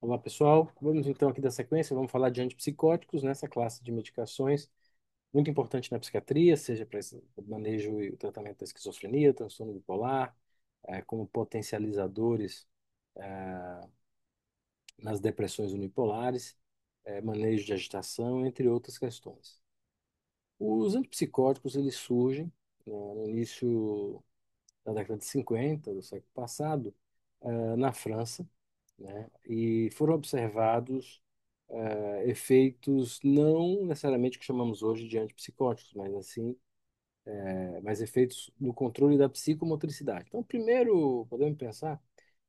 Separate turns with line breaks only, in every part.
Olá, pessoal. Vamos então aqui da sequência, vamos falar de antipsicóticos nessa classe de medicações muito importante na psiquiatria, seja para o manejo e o tratamento da esquizofrenia, transtorno bipolar, como potencializadores nas depressões unipolares, manejo de agitação, entre outras questões. Os antipsicóticos, eles surgem, no início da década de 50 do século passado, na França, né? E foram observados efeitos não necessariamente que chamamos hoje de antipsicóticos, mas assim, mas efeitos no controle da psicomotricidade. Então, primeiro, podemos pensar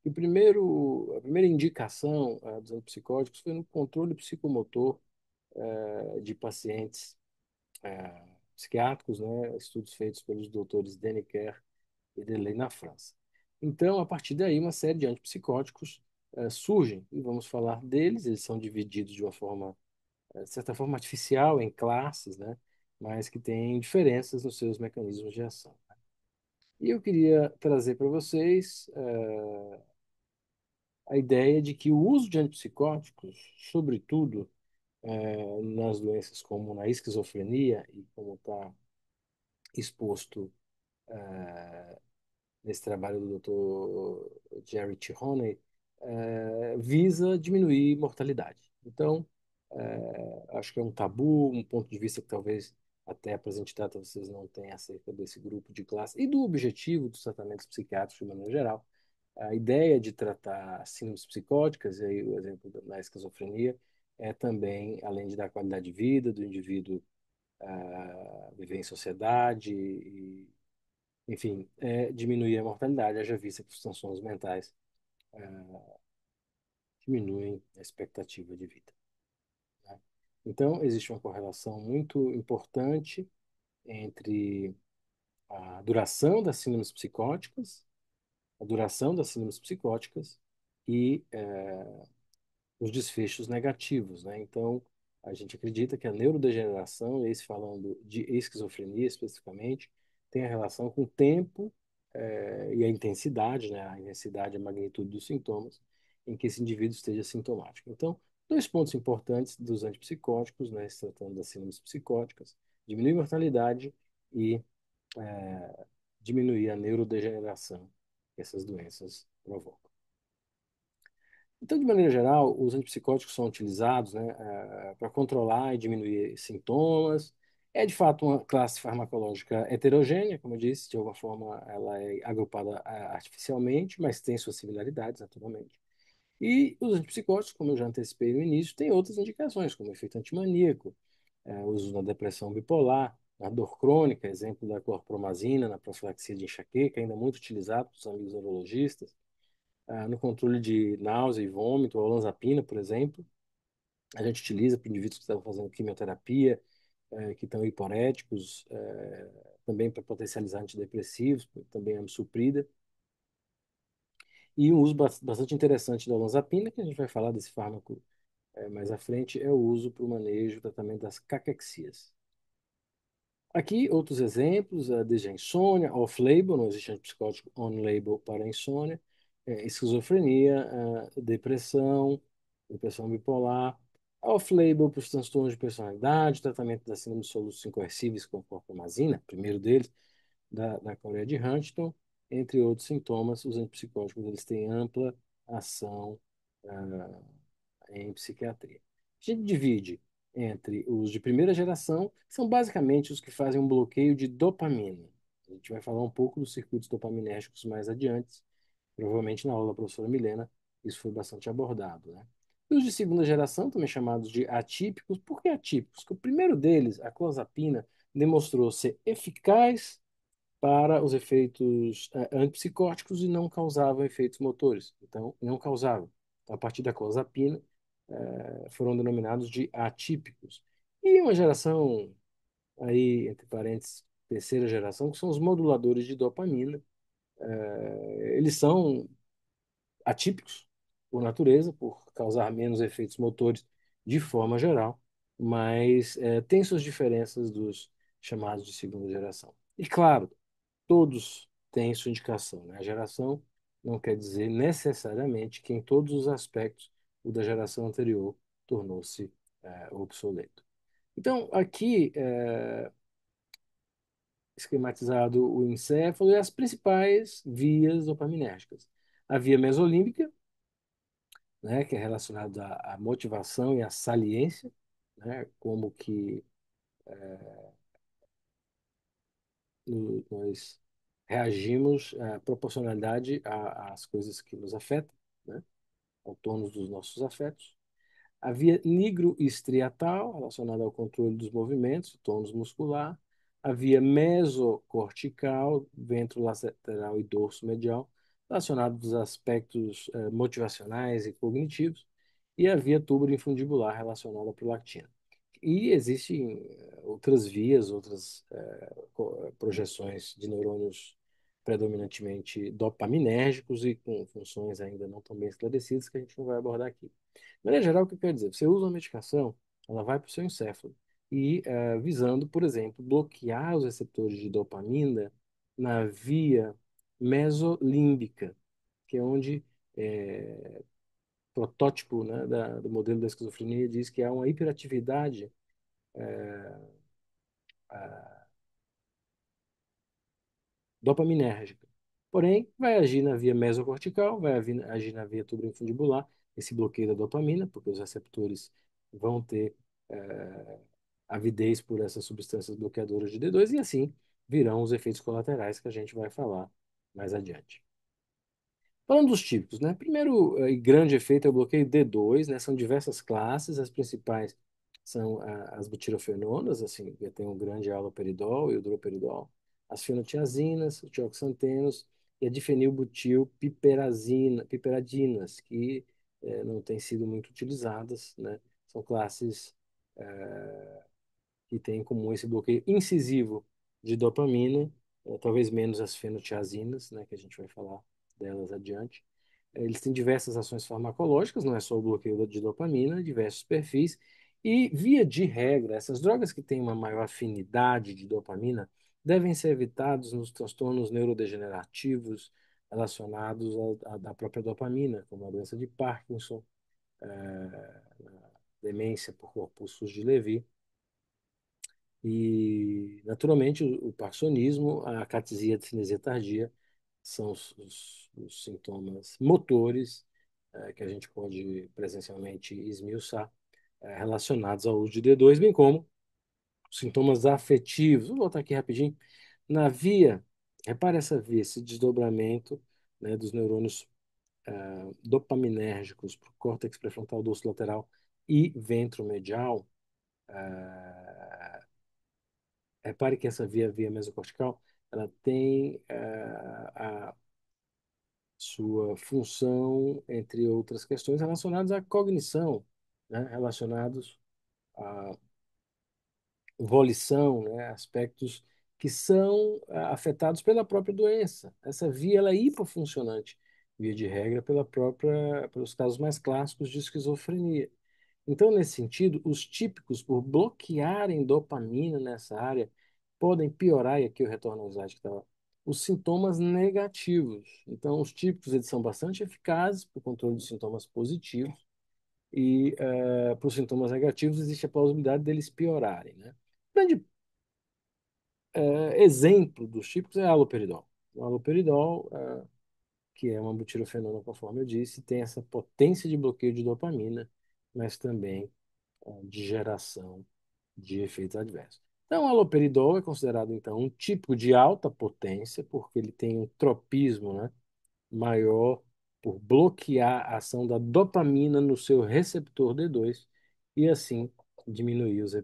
que a primeira indicação dos antipsicóticos foi no controle psicomotor de pacientes psiquiátricos, né? Estudos feitos pelos doutores Deniker e Delay na França. Então, a partir daí, uma série de antipsicóticos surgem, e vamos falar deles. Eles são divididos de uma forma, de certa forma, artificial, em classes, né? Mas que têm diferenças nos seus mecanismos de ação. E eu queria trazer para vocês a ideia de que o uso de antipsicóticos, sobretudo nas doenças como na esquizofrenia, e como está exposto nesse trabalho do Dr. Jerry Tirone, visa diminuir mortalidade. Então, acho que é um tabu, um ponto de vista que talvez até apresente data vocês não tenham acerca desse grupo de classe e do objetivo dos tratamentos psiquiátricos de maneira geral. A ideia de tratar síndromes psicóticas, e aí o exemplo da esquizofrenia, é também, além de dar qualidade de vida do indivíduo viver em sociedade e, enfim, diminuir a mortalidade, haja vista que os transtornos mentais diminuem a expectativa de vida, né? Então, existe uma correlação muito importante entre a duração das síndromes psicóticas, a duração das síndromes psicóticas e os desfechos negativos, né? Então, a gente acredita que a neurodegeneração, e aí falando de esquizofrenia especificamente, tem a relação com o tempo e a intensidade, né? A intensidade e a magnitude dos sintomas em que esse indivíduo esteja sintomático. Então, dois pontos importantes dos antipsicóticos, né? Se tratando das síndromes psicóticas: diminuir a mortalidade e diminuir a neurodegeneração que essas doenças provocam. Então, de maneira geral, os antipsicóticos são utilizados, né, para controlar e diminuir sintomas. É, de fato, uma classe farmacológica heterogênea, como eu disse, de alguma forma ela é agrupada artificialmente, mas tem suas similaridades, naturalmente. E os antipsicóticos, como eu já antecipei no início, têm outras indicações, como efeito antimaníaco, uso na depressão bipolar, na dor crônica, exemplo da clorpromazina, na profilaxia de enxaqueca, ainda muito utilizado pelos amigos neurologistas, no controle de náusea e vômito, a olanzapina, por exemplo. A gente utiliza para indivíduos que estão fazendo quimioterapia, que estão hiporéticos, também para potencializar antidepressivos, também é suprida. E um uso bastante interessante da olanzapina, que a gente vai falar desse fármaco mais à frente, é o uso para o manejo e tratamento das caquexias. Aqui, outros exemplos, desde a insônia, off-label, não existe antipsicótico on-label para a insônia, esquizofrenia, depressão, depressão bipolar, off-label para os transtornos de personalidade, tratamento da síndrome de soluços incoercíveis com clorpromazina, primeiro deles, da Coreia de Huntington, entre outros sintomas. Os antipsicóticos eles têm ampla ação ah, em psiquiatria. A gente divide entre os de primeira geração, que são basicamente os que fazem um bloqueio de dopamina. A gente vai falar um pouco dos circuitos dopaminérgicos mais adiante. Provavelmente na aula da professora Milena isso foi bastante abordado, né? E os de segunda geração, também chamados de atípicos. Por que atípicos? Porque o primeiro deles, a clozapina, demonstrou ser eficaz para os efeitos antipsicóticos e não causavam efeitos motores. Então, não causavam. Então, a partir da clozapina, foram denominados de atípicos. E uma geração, aí, entre parênteses, terceira geração, que são os moduladores de dopamina. Eles são atípicos por natureza, por causar menos efeitos motores de forma geral, mas tem suas diferenças dos chamados de segunda geração. E claro, todos têm sua indicação, né? A geração não quer dizer necessariamente que em todos os aspectos o da geração anterior tornou-se obsoleto. Então, aqui, esquematizado o encéfalo e as principais vias dopaminérgicas. A via mesolímbica, né, que é relacionada à motivação e à saliência, né, como que nós reagimos à proporcionalidade às coisas que nos afetam, né, ao tônus dos nossos afetos. A via nigroestriatal, relacionada ao controle dos movimentos, tônus muscular. A via mesocortical, ventrolateral e dorso medial, relacionada aos aspectos motivacionais e cognitivos. E a via túbero-infundibular, relacionada à prolactina. E existem outras vias, outras projeções de neurônios predominantemente dopaminérgicos e com funções ainda não tão bem esclarecidas que a gente não vai abordar aqui. De maneira geral, o que eu quero dizer? Você usa uma medicação, ela vai para o seu encéfalo e visando, por exemplo, bloquear os receptores de dopamina na via mesolímbica, que é onde protótipo, né, do modelo da esquizofrenia diz que há uma hiperatividade dopaminérgica. Porém, vai agir na via mesocortical, agir na via tuberoinfundibular, esse bloqueio da dopamina, porque os receptores vão ter eh, avidez por essas substâncias bloqueadoras de D2 e assim virão os efeitos colaterais que a gente vai falar mais adiante. Falando dos típicos, né? Primeiro e grande efeito é o bloqueio D2, né? São diversas classes, as principais são as butirofenonas, assim, que tem o grande haloperidol e o droperidol, as fenotiazinas, os tioxantenos e a difenilbutilpiperadinas, que não têm sido muito utilizadas, né? São classes que têm em comum esse bloqueio incisivo de dopamina, talvez menos as fenotiazinas, né? Que a gente vai falar delas adiante. Eles têm diversas ações farmacológicas, não é só o bloqueio de dopamina, diversos perfis. E, via de regra, essas drogas que têm uma maior afinidade de dopamina devem ser evitadas nos transtornos neurodegenerativos relacionados à própria dopamina, como a doença de Parkinson, a demência por corpúsculos de Lewy. E, naturalmente, o parkinsonismo, a catesia de cinesia tardia, são os sintomas motores que a gente pode presencialmente esmiuçar relacionados ao uso de D2, bem como os sintomas afetivos. Vou voltar aqui rapidinho. Na via, repare essa via, esse desdobramento, né, dos neurônios dopaminérgicos para o córtex pré-frontal dorso lateral e ventromedial. Repare que essa via mesocortical, ela tem a sua função, entre outras questões, relacionadas à cognição, né? Relacionados à volição, né? Aspectos que são afetados pela própria doença. Essa via ela é hipofuncionante, via de regra, pelos casos mais clássicos de esquizofrenia. Então, nesse sentido, os típicos, por bloquearem dopamina nessa área, podem piorar, e aqui eu retorno ao slide que estava, os sintomas negativos. Então, os típicos eles são bastante eficazes para o controle dos sintomas positivos, e para os sintomas negativos existe a plausibilidade deles piorarem, né? O grande exemplo dos típicos é a haloperidol. O haloperidol, que é uma butirofenona, conforme eu disse, tem essa potência de bloqueio de dopamina, mas também de geração de efeitos adversos. Então, o haloperidol é considerado, então, um tipo de alta potência, porque ele tem um tropismo, né, maior por bloquear a ação da dopamina no seu receptor D2 e, assim, diminuir os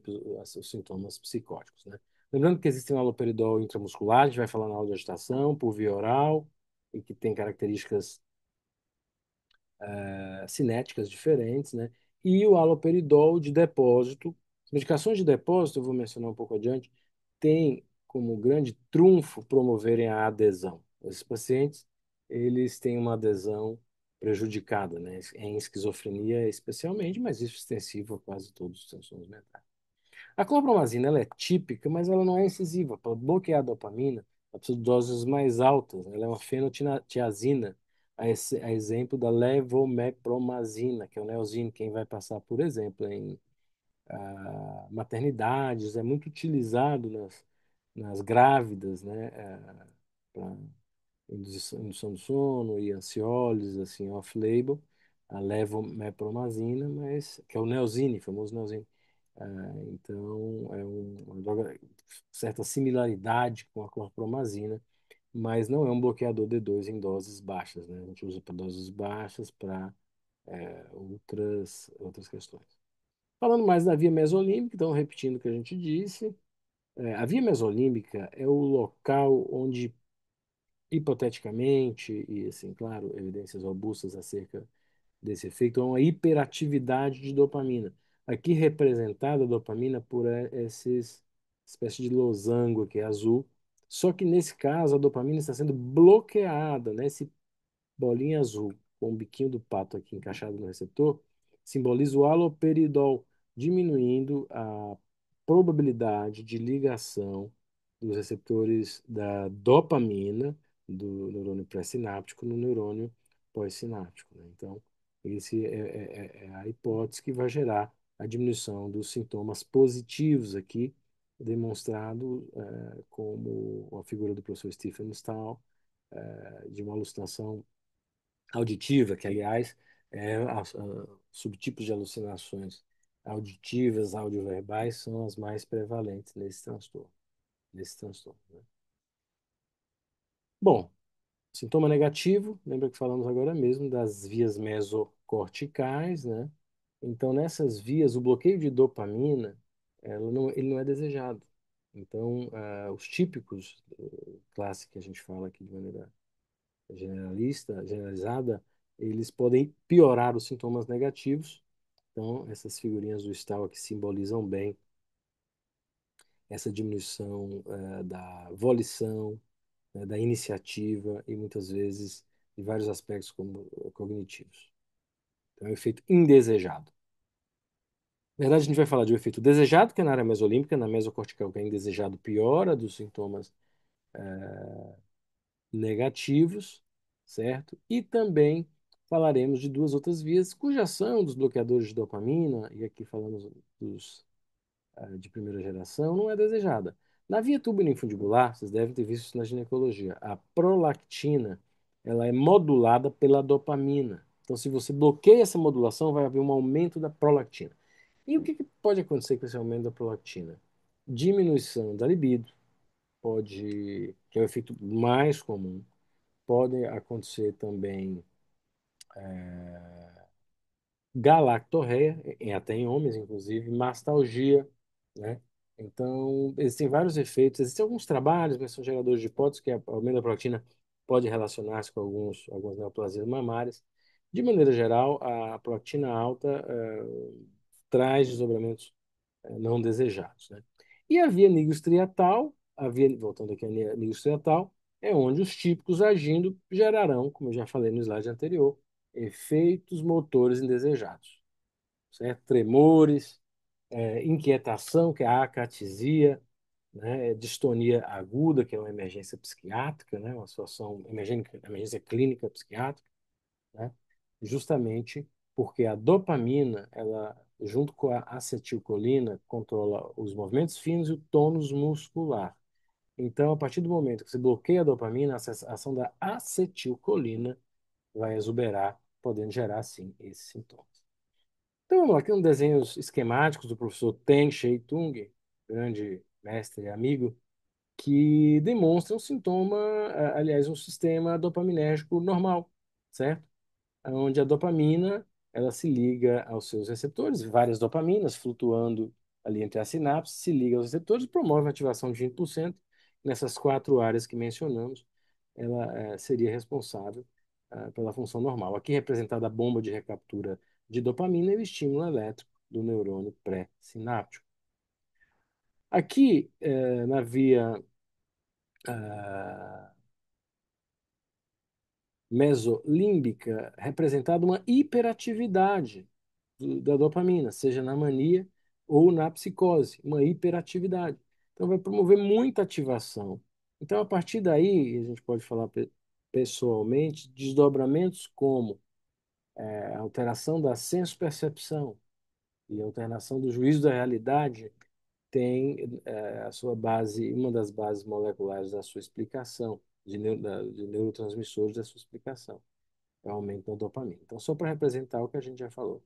sintomas psicóticos, né? Lembrando que existe um haloperidol intramuscular, a gente vai falar na aula de agitação, por via oral, e que tem características cinéticas diferentes, né? E o haloperidol de depósito. As medicações de depósito, eu vou mencionar um pouco adiante, tem como grande trunfo promoverem a adesão. Esses pacientes, eles têm uma adesão prejudicada, né? Em esquizofrenia especialmente, mas isso é extensivo a quase todos os transtornos mentais. A clorpromazina, ela é típica, mas ela não é incisiva. Para bloquear a dopamina, ela precisa de doses mais altas, né? Ela é uma fenotiazina, a exemplo da levomepromazina, que é o Neosine, quem vai passar, por exemplo, em maternidades, é muito utilizado nas grávidas, né, para indução do sono e ansiólise, assim, off-label, a levomepromazina, mas, que é o Neosine, famoso Neosine. Então, uma droga certa similaridade com a clorpromazina, mas não é um bloqueador D2 em doses baixas, né? A gente usa para doses baixas para outras questões. Falando mais da via mesolímbica, então, repetindo o que a gente disse, a via mesolímbica é o local onde, hipoteticamente, e assim, claro, evidências robustas acerca desse efeito, é uma hiperatividade de dopamina. Aqui representada a dopamina por esses espécie de losango aqui azul, só que nesse caso a dopamina está sendo bloqueada, né? Esse bolinha azul com o biquinho do pato aqui encaixado no receptor simboliza o haloperidol, diminuindo a probabilidade de ligação dos receptores da dopamina do neurônio pré-sináptico no neurônio pós-sináptico, né? Então, esse é a hipótese que vai gerar a diminuição dos sintomas positivos aqui, demonstrado como a figura do professor Stephen Stahl, de uma alucinação auditiva, que, aliás, subtipos de alucinações auditivas, audioverbais, são as mais prevalentes nesse transtorno, né? Bom, sintoma negativo, lembra que falamos agora mesmo das vias mesocorticais, né? Então, nessas vias, o bloqueio de dopamina, ele não é desejado. Então, os típicos, classe que a gente fala aqui de maneira generalizada, eles podem piorar os sintomas negativos. Então, essas figurinhas do Stahl aqui simbolizam bem essa diminuição da volição, né, da iniciativa e muitas vezes de vários aspectos como cognitivos. Então, é um efeito indesejado. Na verdade, a gente vai falar de um efeito desejado, que é na área mesolímbica, na mesocortical, que é indesejado, piora dos sintomas negativos, certo? E também falaremos de duas outras vias cuja ação dos bloqueadores de dopamina, e aqui falamos dos de primeira geração, não é desejada. Na via tubo-linfundibular, vocês devem ter visto isso na ginecologia, a prolactina, ela é modulada pela dopamina. Então, se você bloqueia essa modulação, vai haver um aumento da prolactina. E o que pode acontecer com esse aumento da prolactina? Diminuição da libido, que é o efeito mais comum. Pode acontecer também galactorreia, até em homens, inclusive, mastalgia, né? Então, existem vários efeitos. Existem alguns trabalhos, mas são geradores de hipóteses que a aumento da proteína pode relacionar-se com algumas neoplasias mamárias. De maneira geral, a proteína alta traz desdobramentos não desejados, né? E a via nigrostriatal, voltando aqui à nigrostriatal, é onde os típicos agindo gerarão, como eu já falei no slide anterior, efeitos motores indesejados, certo? Tremores, inquietação, que é a acatesia, né? Distonia aguda, que é uma emergência psiquiátrica, né? Uma situação emergência clínica psiquiátrica, né? Justamente porque a dopamina, ela, junto com a acetilcolina, controla os movimentos finos e o tônus muscular. Então, a partir do momento que você bloqueia a dopamina, a ação da acetilcolina vai exuberar, podendo gerar, sim, esses sintomas. Então, vamos lá, aqui um desenhos esquemáticos do professor Teng Shei Tung, grande mestre e amigo, que demonstra um sintoma, aliás, um sistema dopaminérgico normal, certo? Onde a dopamina ela se liga aos seus receptores, várias dopaminas flutuando ali entre as sinapses, se liga aos receptores e promove a ativação de 20% nessas quatro áreas que mencionamos. Ela seria responsável pela função normal. Aqui representada a bomba de recaptura de dopamina e o estímulo elétrico do neurônio pré-sináptico. Aqui, na via ah, mesolímbica, representada uma hiperatividade da dopamina, seja na mania ou na psicose, uma hiperatividade. Então, vai promover muita ativação. Então, a partir daí, a gente pode falar. pessoalmente, desdobramentos como a alteração da senso-percepção e a alteração do juízo da realidade tem a sua base, uma das bases moleculares da sua explicação, de neurotransmissores da sua explicação, é o aumento da dopamina. Então, só para representar o que a gente já falou.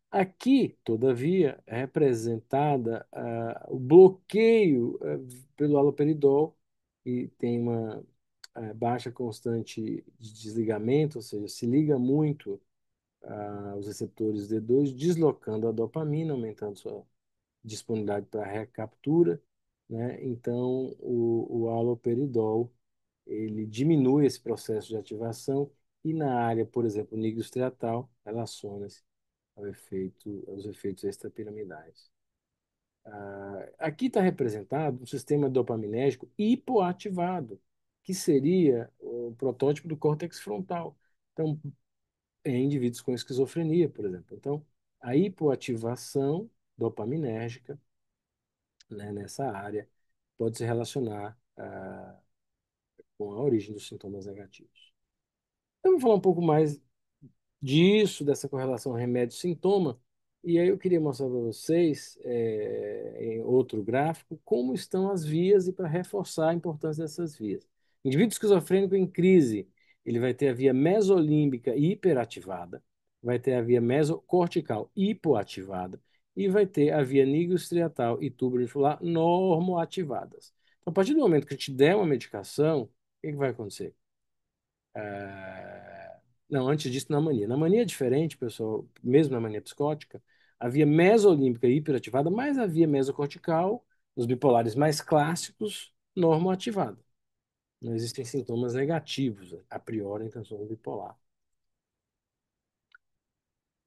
Aqui, todavia, é representada o bloqueio pelo haloperidol e tem uma baixa constante de desligamento, ou seja, se liga muito os receptores D2, deslocando a dopamina, aumentando sua disponibilidade para recaptura, né? Então, o haloperidol ele diminui esse processo de ativação e na área, por exemplo, nigrostriatal, relaciona-se aos efeitos extrapiramidais. Aqui está representado um sistema dopaminérgico hipoativado, que seria o protótipo do córtex frontal. Então, em indivíduos com esquizofrenia, por exemplo. Então, a hipoativação dopaminérgica, né, nessa área pode se relacionar com a origem dos sintomas negativos. Então, vamos falar um pouco mais disso, dessa correlação remédio-sintoma. E aí eu queria mostrar para vocês, em outro gráfico, como estão as vias e para reforçar a importância dessas vias. Indivíduo esquizofrênico em crise, ele vai ter a via mesolímbica hiperativada, vai ter a via mesocortical hipoativada e vai ter a via nigrostriatal e tuberoinsular normoativadas. Então, a partir do momento que a gente der uma medicação, o que que vai acontecer? Não, antes disso, na mania. Na mania é diferente, pessoal, mesmo na mania psicótica, a via mesolímbica hiperativada, mais a via mesocortical, nos bipolares mais clássicos, normoativada. Não existem sintomas negativos, a priori, em transtorno bipolar.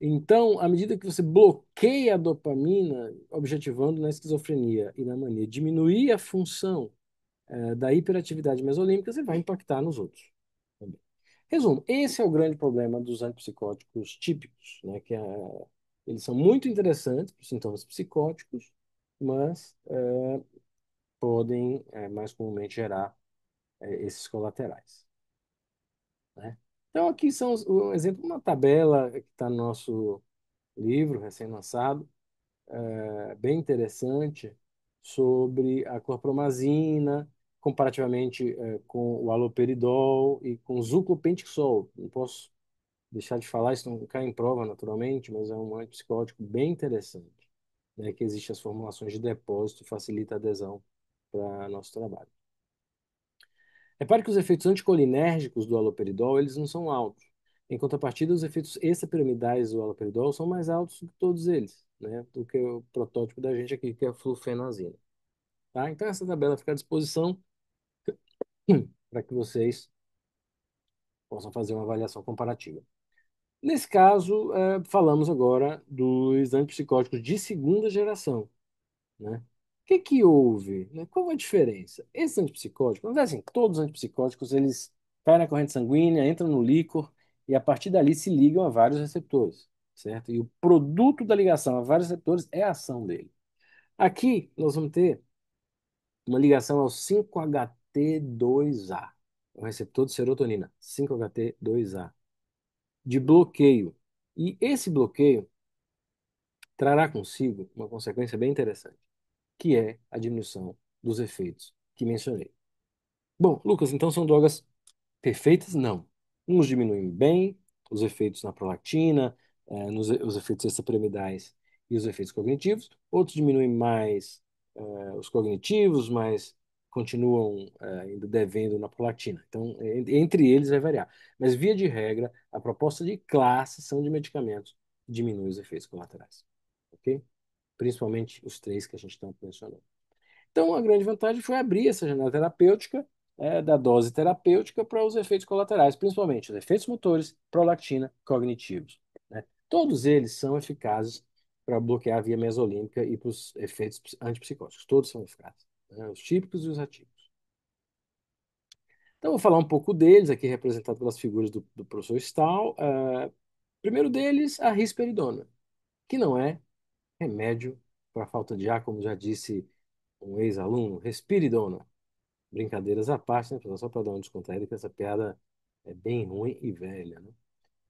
Então, à medida que você bloqueia a dopamina, objetivando na esquizofrenia e na mania, diminuir a função da hiperatividade mesolímbica, você vai impactar nos outros também. Resumo, esse é o grande problema dos antipsicóticos típicos, né? Eles são muito interessantes para os sintomas psicóticos, mas podem mais comumente gerar esses colaterais, né? Então, aqui são um exemplo, uma tabela que está no nosso livro recém-lançado, bem interessante, sobre a clorpromazina, comparativamente com o haloperidol e com o zuclopentisol. Não posso deixar de falar, isso não cai em prova naturalmente, mas é um antipsicótico bem interessante, né, que existe as formulações de depósito, facilita a adesão para nosso trabalho. Repare que os efeitos anticolinérgicos do haloperidol, eles não são altos. Em contrapartida, os efeitos extrapiramidais do haloperidol são mais altos do que todos eles, né, do que o protótipo da gente aqui, que é a flufenazina. Tá? Então, essa tabela fica à disposição para que vocês possam fazer uma avaliação comparativa. Nesse caso, falamos agora dos antipsicóticos de segunda geração, né? O que que houve, né? Qual a diferença? Esses antipsicóticos, na verdade, assim, todos os antipsicóticos, eles caem na corrente sanguínea, entram no líquor e a partir dali se ligam a vários receptores, certo? E o produto da ligação a vários receptores é a ação dele. Aqui nós vamos ter uma ligação ao 5-HT2A, o receptor de serotonina, 5-HT2A, de bloqueio. E esse bloqueio trará consigo uma consequência bem interessante, que é a diminuição dos efeitos que mencionei. Bom, Lucas, então são drogas perfeitas? Não. Uns diminuem bem os efeitos na prolactina, os efeitos extrapiramidais e os efeitos cognitivos. Outros diminuem mais os cognitivos, mas continuam ainda devendo na prolactina. Então, entre eles vai variar. Mas, via de regra, a proposta de classe são de medicamentos que diminuem os efeitos colaterais. Ok? Principalmente os três que a gente está mencionando. Então, a grande vantagem foi abrir essa janela terapêutica, da dose terapêutica para os efeitos colaterais, principalmente os efeitos motores, prolactina, cognitivos, né? Todos eles são eficazes para bloquear a via mesolímbica e para os efeitos antipsicóticos. Todos são eficazes, né? Os típicos e os atípicos. Então, vou falar um pouco deles, aqui representado pelas figuras do professor Stahl. Primeiro deles, a risperidona, que não é remédio para falta de ar, como já disse um ex-aluno, respiridona. Brincadeiras à parte, né, pessoal? Só para dar uma descontraída, que essa piada É bem ruim e velha, né?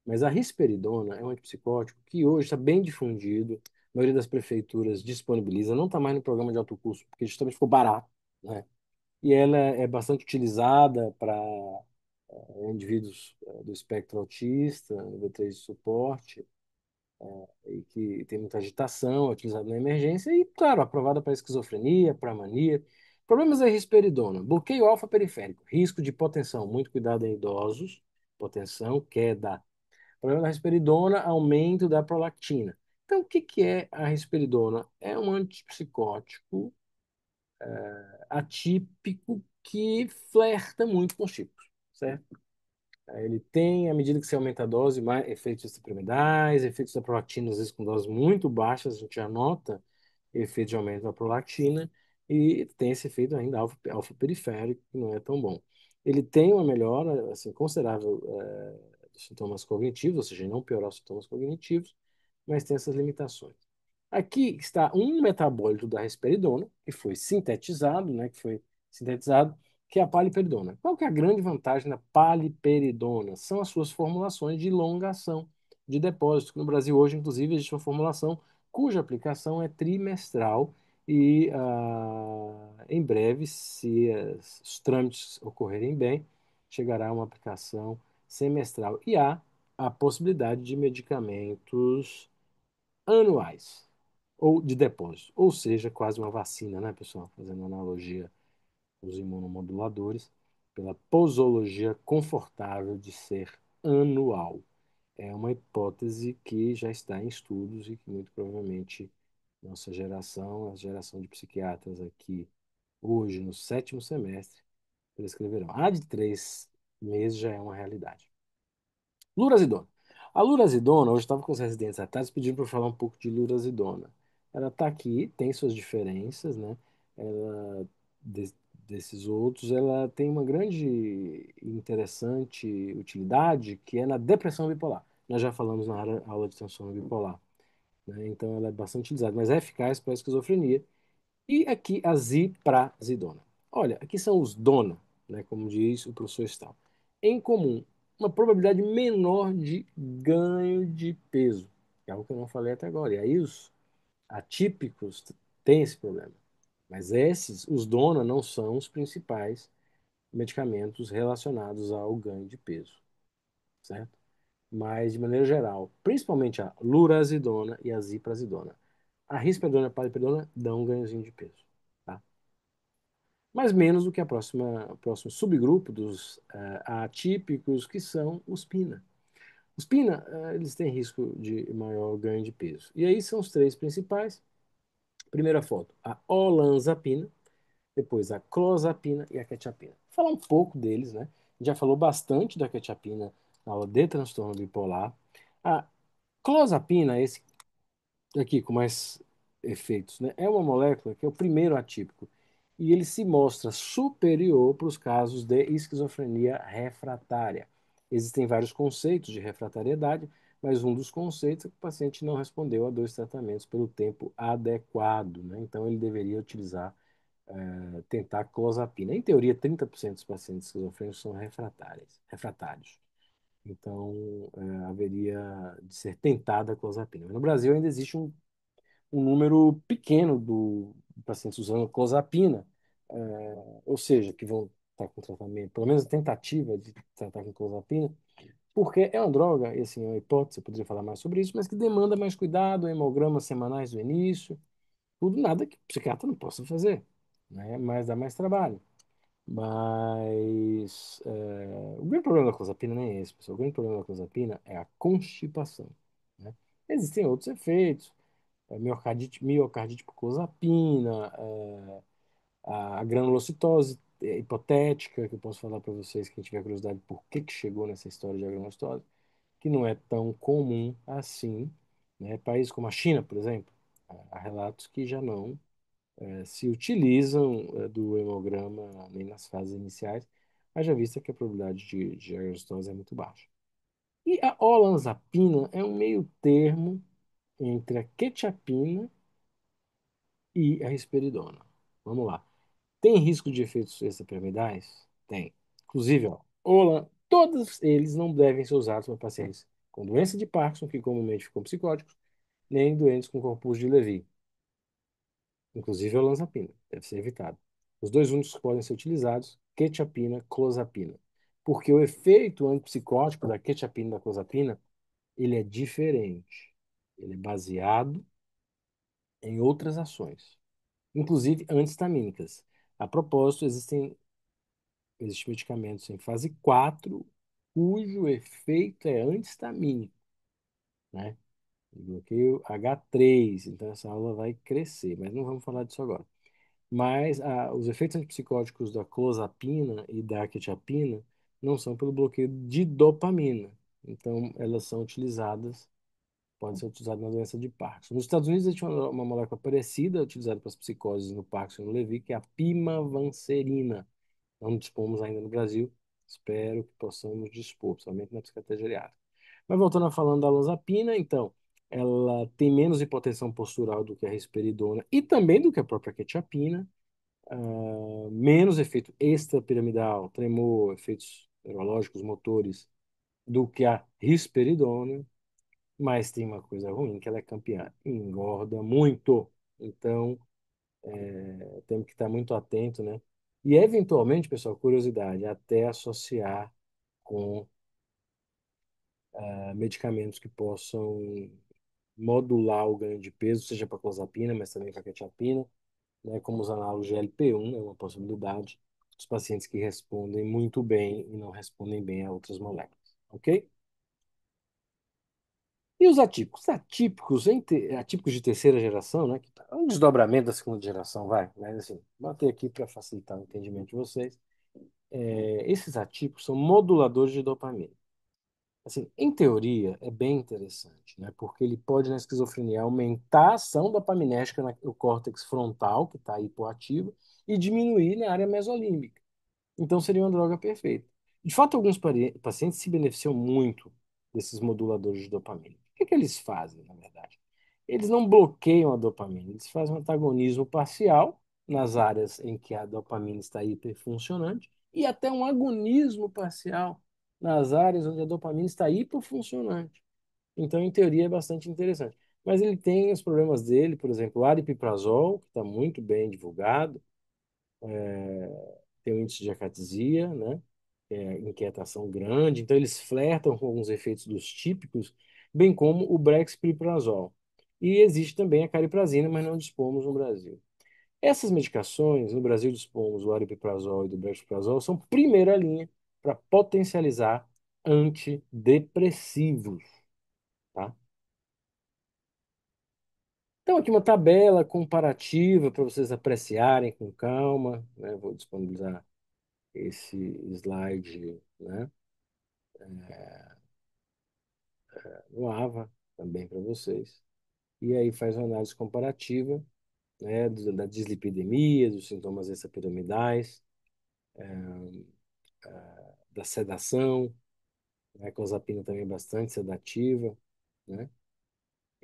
Mas a risperidona é um antipsicótico que hoje está bem difundido, a maioria das prefeituras disponibiliza, não está mais no programa de alto custo, porque justamente ficou barato, né? E ela é bastante utilizada para indivíduos do espectro autista, nível 3 de suporte, e que tem muita agitação, é utilizada na emergência, e, claro, aprovada para esquizofrenia, para mania. Problemas da risperidona: bloqueio alfa-periférico, risco de hipotensão, muito cuidado em idosos, hipotensão, queda. Problema da risperidona, aumento da prolactina. Então, o que que é a risperidona? É um antipsicótico atípico que flerta muito com os tipos, certo? Ele tem, à medida que você aumenta a dose, mais efeitos extrapyramidais, efeitos da prolactina, às vezes com doses muito baixas, a gente já nota efeito de aumento da prolactina, e tem esse efeito ainda alfa-periférico, que não é tão bom. Ele tem uma melhora assim, considerável dos sintomas cognitivos, ou seja, não piorar os sintomas cognitivos, mas tem essas limitações. Aqui está um metabólito da risperidona, que foi sintetizado, né, que foi sintetizado, que é a paliperidona. Qual que é a grande vantagem da paliperidona? São as suas formulações de longa ação, de depósito, que no Brasil hoje, inclusive, existe uma formulação cuja aplicação é trimestral e em breve, se os trâmites ocorrerem bem, chegará a uma aplicação semestral. E há a possibilidade de medicamentos anuais ou de depósito, ou seja, quase uma vacina, né, pessoal? Fazendo analogia aos imunomoduladores, pela posologia confortável de ser anual. É uma hipótese que já está em estudos e que muito provavelmente nossa geração, a geração de psiquiatras aqui hoje no sétimo semestre, prescreverão. A de 3 meses já é uma realidade. Lurazidona. A lurazidona, hoje estava com os residentes à tarde pedindo para eu falar um pouco de lurazidona. Ela está aqui, tem suas diferenças, né? Ela, de- desses outros, ela tem uma grande e interessante utilidade que é na depressão bipolar. Nós já falamos na aula de transtorno bipolar, né? Então ela é bastante utilizada, mas é eficaz para a esquizofrenia. E aqui a ziprazidona. Olha, aqui são os dona, né, como diz o professor Stahl. Em comum, uma probabilidade menor de ganho de peso, que é algo que eu não falei até agora. E aí os atípicos têm esse problema. Mas esses, os dona, não são os principais medicamentos relacionados ao ganho de peso, certo? Mas, de maneira geral, principalmente a lurazidona e a ziprazidona. A risperidona e a paliperidona dão um ganhozinho de peso, tá? Mas menos do que o próximo subgrupo dos atípicos, que são os PINA. Os PINA, eles têm risco de maior ganho de peso. E aí são os três principais. Primeira foto, a olanzapina, depois a clozapina e a quetiapina. Vou falar um pouco deles, né? A gente já falou bastante da quetiapina na aula de transtorno bipolar. A clozapina, esse aqui com mais efeitos, né? É uma molécula que é o primeiro atípico e ele se mostra superior para os casos de esquizofrenia refratária. Existem vários conceitos de refratariedade, mas um dos conceitos é que o paciente não respondeu a 2 tratamentos pelo tempo adequado, né? Então ele deveria utilizar, tentar clozapina. Em teoria, 30% dos pacientes esquizofrênicos são refratários. Então, haveria de ser tentada a clozapina. Mas no Brasil ainda existe um número pequeno de pacientes usando clozapina, ou seja, que vão estar com tratamento, pelo menos a tentativa de tratar com clozapina, porque é uma droga, e assim, é uma hipótese, eu poderia falar mais sobre isso, mas que demanda mais cuidado, hemogramas semanais do início, tudo nada que o psiquiatra não possa fazer, né? Mas dá mais trabalho. Mas o grande problema da clozapina nem é esse, pessoal. O grande problema da clozapina é a constipação, né? Existem outros efeitos, miocardite por clozapina, a granulocitose hipotética, que eu posso falar para vocês, quem tiver curiosidade, por que que chegou nessa história de granulocitose, que não é tão comum assim, né? Países como a China, por exemplo, há relatos que já não se utilizam do hemograma nem nas fases iniciais, haja vista que a probabilidade de granulocitose é muito baixa. E a olanzapina é um meio termo entre a quetiapina e a risperidona. Vamos lá. Tem risco de efeitos extrapiramidais? Tem. Inclusive, ó, todos eles não devem ser usados para pacientes com doença de Parkinson, que comumente ficam psicóticos, nem doentes com corpúsculo de Lewy, inclusive a olanzapina, deve ser evitado. Os dois únicos que podem ser utilizados, quetiapina, clozapina, porque o efeito antipsicótico da quetiapina e da clozapina, ele é diferente. Ele é baseado em outras ações, inclusive anti-histamínicas. A propósito, existem medicamentos em fase 4 cujo efeito é anti-histamínico, né? Bloqueio H3, então essa aula vai crescer, mas não vamos falar disso agora. Mas os efeitos antipsicóticos da clozapina e da quetiapina não são pelo bloqueio de dopamina. Então, elas são utilizadas, podem ser utilizadas na doença de Parkinson. Nos Estados Unidos, existe uma molécula parecida utilizada para as psicoses no Parkinson e no Lewy, que é a pimavanserina. Não dispomos ainda no Brasil, espero que possamos dispor, principalmente na psiquiatria geriátrica. Mas voltando a falando da olanzapina, então, ela tem menos hipotensão postural do que a risperidona e também do que a própria quetiapina, menos efeito extrapiramidal, tremor, efeitos neurológicos, motores, do que a risperidona, mas tem uma coisa ruim, que ela é campeã, engorda muito. Então, temos que estar muito atento, né? E eventualmente, pessoal, curiosidade, até associar com medicamentos que possam modular o ganho de peso, seja para clozapina, mas também para quetiapina, né, como os análogos de GLP-1, é uma possibilidade, os pacientes que respondem muito bem e não respondem bem a outras moléculas, ok? E os atípicos? Atípicos de terceira geração, né, que é um desdobramento da segunda geração, vai, mas assim, botei aqui para facilitar o entendimento de vocês. Esses atípicos são moduladores de dopamina. Assim, em teoria, é bem interessante, né? Porque ele pode, na esquizofrenia, aumentar a ação dopaminérgica no córtex frontal, que está hipoativo, e diminuir na área mesolímbica. Então, seria uma droga perfeita. De fato, alguns pacientes se beneficiam muito desses moduladores de dopamina. O que que eles fazem, na verdade? Eles não bloqueiam a dopamina, eles fazem um antagonismo parcial nas áreas em que a dopamina está hiperfuncionante e até um agonismo parcial nas áreas onde a dopamina está hipofuncionante. Então, em teoria, é bastante interessante. Mas ele tem os problemas dele, por exemplo, o aripiprazol, que está muito bem divulgado, tem um índice de acatesia, né? Inquietação grande. Então, eles flertam com alguns efeitos dos típicos, bem como o brexpiprazol. E existe também a cariprazina, mas não dispomos no Brasil. Essas medicações, no Brasil dispomos do aripiprazol e do brexpiprazol, são primeira linha para potencializar antidepressivos, tá? Então, aqui uma tabela comparativa para vocês apreciarem com calma, né? Vou disponibilizar esse slide, né, no AVA também para vocês. E aí faz uma análise comparativa, né, da dislipidemia, dos sintomas extrapiramidais, da sedação, né, a clozapina também é bastante sedativa, né,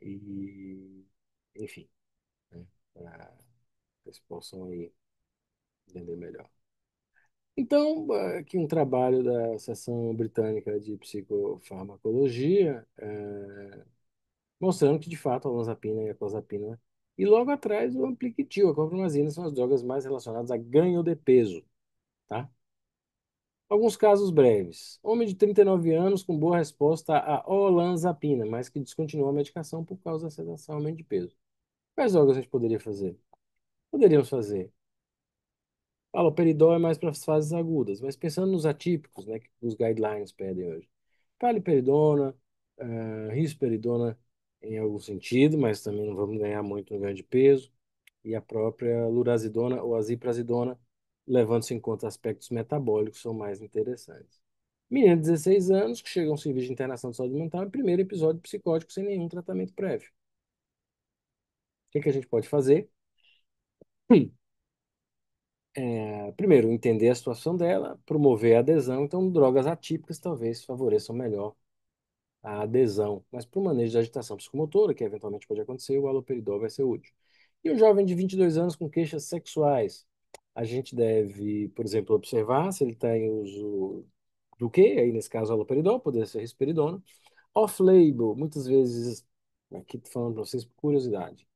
e, enfim, né, para que vocês possam aí entender melhor. Então, aqui um trabalho da Seção Britânica de Psicofarmacologia, mostrando que, de fato, a olanzapina e a clozapina, e logo atrás o ampliquitil, a clofazimina, são as drogas mais relacionadas a ganho de peso, tá? Alguns casos breves. Homem de 39 anos com boa resposta à olanzapina, mas que descontinuou a medicação por causa da sedação, aumento de peso. Quais drogas a gente poderia fazer? Poderíamos fazer. Haloperidol é mais para as fases agudas, mas pensando nos atípicos, né, que os guidelines pedem hoje. Paliperidona, risperidona em algum sentido, mas também não vamos ganhar muito no ganho de peso. E a própria lurazidona ou aziprazidona, levando-se em conta aspectos metabólicos, são mais interessantes. Menina de 16 anos que chega a um serviço de internação de saúde mental em primeiro episódio psicótico sem nenhum tratamento prévio. O que que a gente pode fazer? Primeiro, entender a situação dela, promover a adesão. Então, drogas atípicas talvez favoreçam melhor a adesão. Mas para o manejo de agitação psicomotora, que eventualmente pode acontecer, o haloperidol vai ser útil. E um jovem de 22 anos com queixas sexuais, a gente deve, por exemplo, observar se ele está em uso do que, aí nesse caso haloperidol, poderia ser risperidona. Off-label, muitas vezes, aqui tô falando para vocês por curiosidade,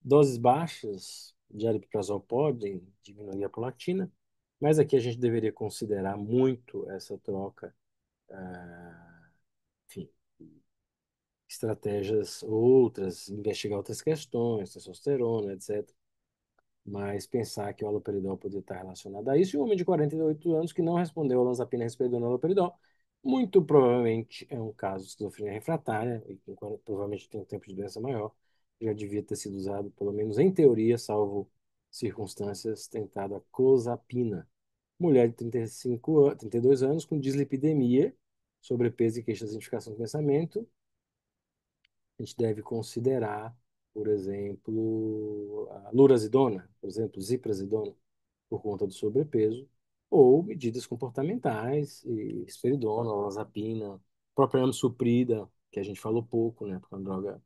doses baixas de aripiprazol podem diminuir a prolactina, mas aqui a gente deveria considerar muito essa troca, enfim, estratégias outras, investigar outras questões, testosterona, etc. Mas pensar que o haloperidol poderia estar relacionado a isso, e um homem de 48 anos que não respondeu a olanzapina, risperidona e haloperidol, muito provavelmente é um caso de esquizofrenia refratária, e provavelmente tem um tempo de doença maior, já devia ter sido usado, pelo menos em teoria, salvo circunstâncias, tentado a clozapina. Mulher de 32 anos com dislipidemia, sobrepeso e queixas de identificação do pensamento, a gente deve considerar, por exemplo, a lurazidona, por exemplo, ziprasidona, por conta do sobrepeso, ou medidas comportamentais, e risperidona, olanzapina, própria amisulprida, que a gente falou pouco, né, porque é uma droga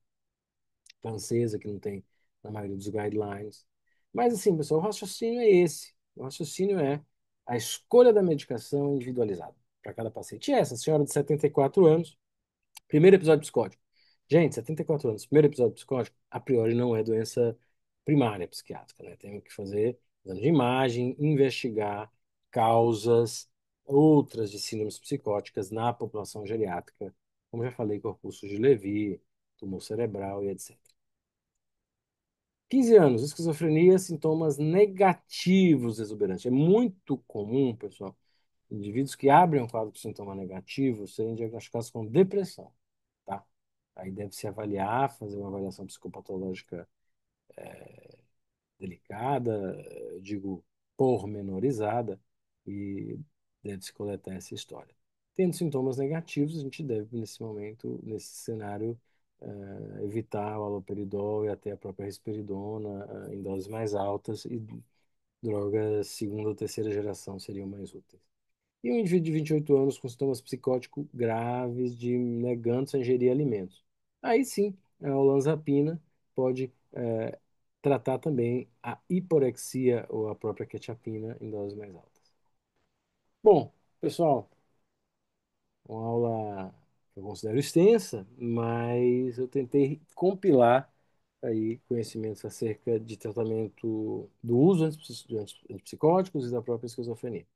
francesa que não tem na maioria dos guidelines. Mas assim, pessoal, o raciocínio é esse. O raciocínio é a escolha da medicação individualizada para cada paciente. E essa senhora de 74 anos, primeiro episódio psicótico. Gente, 74 anos, primeiro episódio psicótico, a priori não é doença primária psiquiátrica, né? Temos que fazer exame de imagem, investigar causas outras de síndromes psicóticas na população geriátrica, como já falei, corpúsculo de Levy, tumor cerebral e etc. 15 anos, esquizofrenia, sintomas negativos exuberantes. É muito comum, pessoal, indivíduos que abrem um quadro com sintoma negativo serem diagnosticados com depressão, tá? Aí deve se avaliar, fazer uma avaliação psicopatológica delicada, digo, pormenorizada, e deve-se coletar essa história. Tendo sintomas negativos, a gente deve, nesse momento, nesse cenário, evitar o haloperidol e até a própria risperidona, em doses mais altas, e drogas segunda ou terceira geração seriam mais úteis. E um indivíduo de 28 anos com sintomas psicóticos graves de negando-se a ingerir alimentos. Aí sim, a olanzapina pode tratar também a hiporexia ou a própria quetiapina em doses mais altas. Bom, pessoal, uma aula que eu considero extensa, mas eu tentei compilar aí conhecimentos acerca de tratamento do uso de antipsicóticos e da própria esquizofrenia.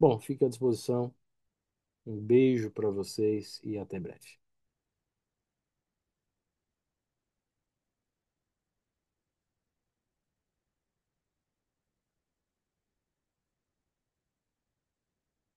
Bom, fique à disposição. Um beijo para vocês e até breve.